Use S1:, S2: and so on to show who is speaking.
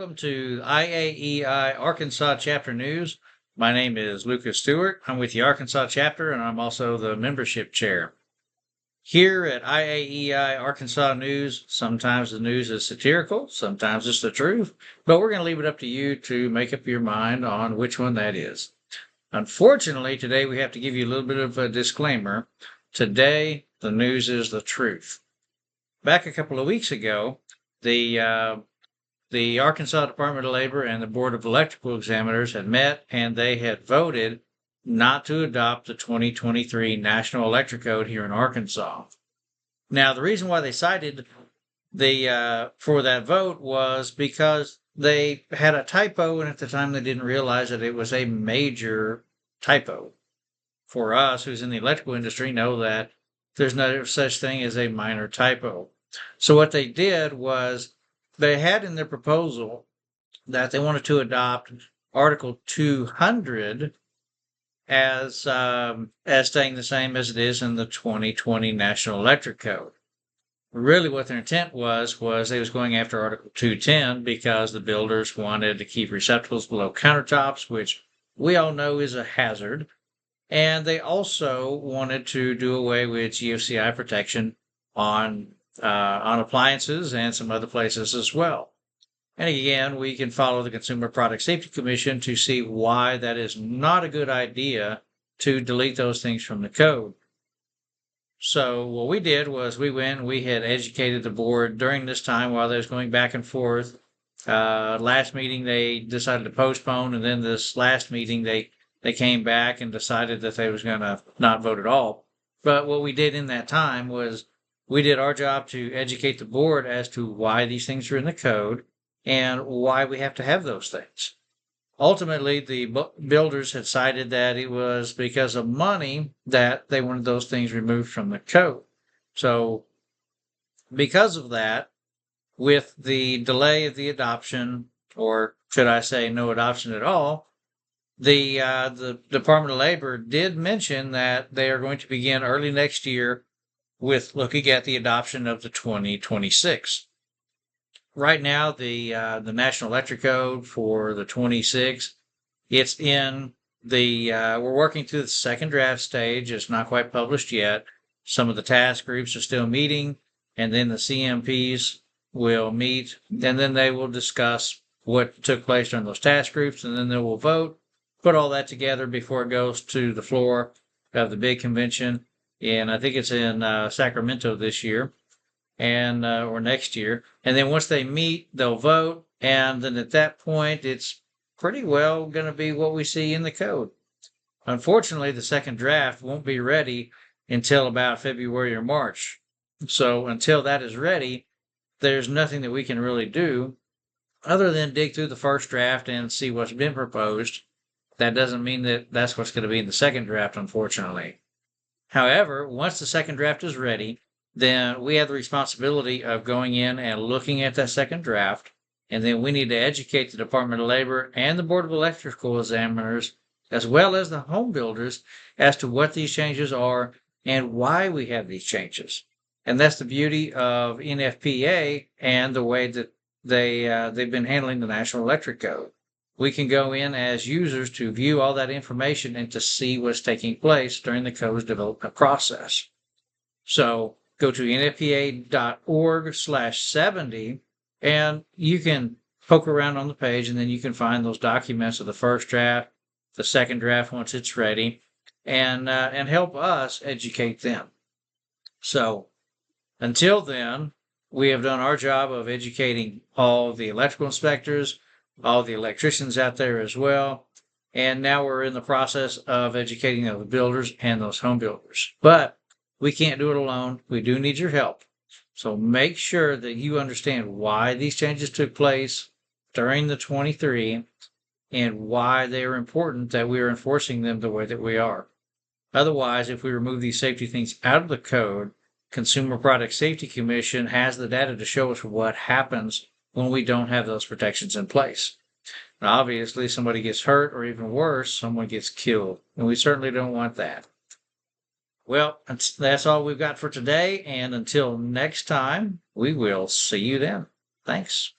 S1: welcome to IAEI Arkansas Chapter News. My name is Lucas Stewart. I'm with the Arkansas Chapter, and I'm also the membership chair. Here at IAEI Arkansas News, sometimes the news is satirical, sometimes it's the truth, but we're going to leave it up to you to make up your mind on which one that is. Unfortunately, today we have to give you a little bit of a disclaimer. Today, the news is the truth. Back a couple of weeks ago, the Arkansas Department of Labor and the Board of Electrical Examiners had met and they had voted not to adopt the 2023 National Electric Code here in Arkansas. Now, the reason why they cited for that vote was because they had a typo, and at the time they didn't realize that it was a major typo. For us, who's in the electrical industry, know that there's no such thing as a minor typo. So what they did was they had in their proposal that they wanted to adopt Article 200 as staying the same as it is in the 2020 National Electric Code. Really what their intent was they was going after Article 210 because the builders wanted to keep receptacles below countertops, which we all know is a hazard. And they also wanted to do away with GFCI protection on appliances and some other places as well. And again, we can follow the Consumer Product Safety Commission to see why that is not a good idea to delete those things from the code. So what we did was we had educated the board during this time while they was going back and forth. Last meeting they decided to postpone, and then this last meeting they came back and decided that they was going to not vote at all. But what we did in that time was we did our job to educate the board as to why these things are in the code and why we have to have those things. Ultimately, the builders had cited that it was because of money that they wanted those things removed from the code. So because of that, with the delay of the adoption, or should I say no adoption at all, the Department of Labor did mention that they are going to begin early next year with looking at the adoption of the 2026. Right now, the National Electric Code for the 26, it's in we're working through the second draft stage. It's not quite published yet. Some of the task groups are still meeting, and then the CMPs will meet, and then they will discuss what took place during those task groups, and then they will vote, put all that together before it goes to the floor of the big convention. And I think it's in Sacramento this year, and or next year. And then once they meet, they'll vote, and then at that point, it's pretty well going to be what we see in the code. Unfortunately, the second draft won't be ready until about February or March. So until that is ready, there's nothing that we can really do other than dig through the first draft and see what's been proposed. That doesn't mean that that's what's going to be in the second draft, unfortunately. However, once the second draft is ready, then we have the responsibility of going in and looking at that second draft, and then we need to educate the Department of Labor and the Board of Electrical Examiners, as well as the home builders, as to what these changes are and why we have these changes. And that's the beauty of NFPA and the way that they've been handling the National Electric Code. We can go in as users to view all that information and to see what's taking place during the code's development process. So go to nfpa.org/70, and you can poke around on the page, and then you can find those documents of the first draft, the second draft once it's ready, and help us educate them. So until then, we have done our job of educating all the electrical inspectors, all the electricians out there as well. And now we're in the process of educating the builders and those home builders. But we can't do it alone. We do need your help. So make sure that you understand why these changes took place during the 23 and why they are important that we are enforcing them the way that we are. Otherwise, if we remove these safety things out of the code, Consumer Product Safety Commission has the data to show us what happens when we don't have those protections in place. Now, obviously, somebody gets hurt, or even worse, someone gets killed, and we certainly don't want that. Well, that's all we've got for today, and until next time, we will see you then. Thanks.